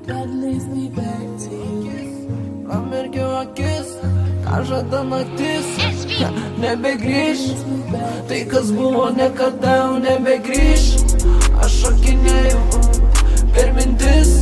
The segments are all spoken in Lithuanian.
that leads me back to you. Pramerkiau akis, ką žada naktis, nebegrįš. Tai kas buvo niekada jau nebegrįš. Aš šokinėjau per mintis,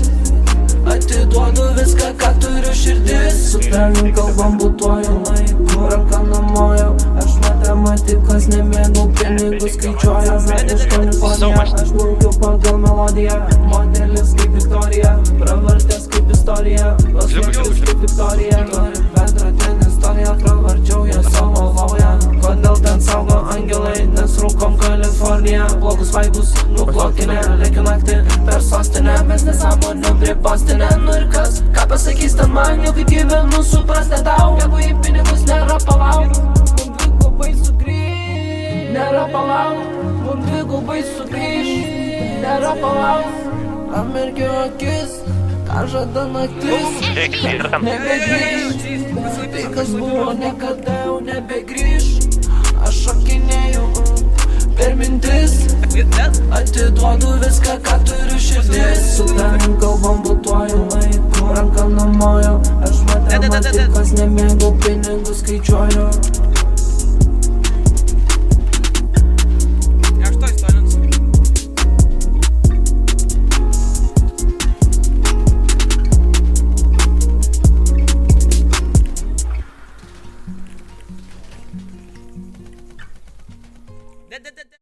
atiduodu viską, ką turiu širdis. Su tavim kalbam būtuoju laiku, ranką namojau. Aš matematikas nemėgau, pinigus skaičiuoju. Iš Kaliforniją aš plaukiu pagal melodiją. Modelis kaip Viktorija, pravartės kaip istorija. Los Angeles kaip Viktorija, turi veidrodinę istoriją. Pravarčiau ją savo lovoje. Kodėl ten saugo angelai, nes rūkom Kaliforniją. Blogus vaibus nublokinę, lėkiu naktį per sostinę. Mes nesąmonių prie postinę. Nu ir kas, ką pasakys ten man, jau kaip gyvenu, suprasti tau. Jeigu į pinigus nėra palauk, mum dvigubai sugrįž. Nėra palauk, mum dvigubai sugrįž. Nėra palauk. Pramerkiau akis, ką žada naktis, nebegrįž. Tai kas buvo niekada jau nebegrįž. Aš šokinėjau per mintis, atiduodu viską, ką turiu širdis. Su tavim kalbam būtuoju laiku, ranką namojau. Aš matematikas nemėgau, pinigus skaičiuoju.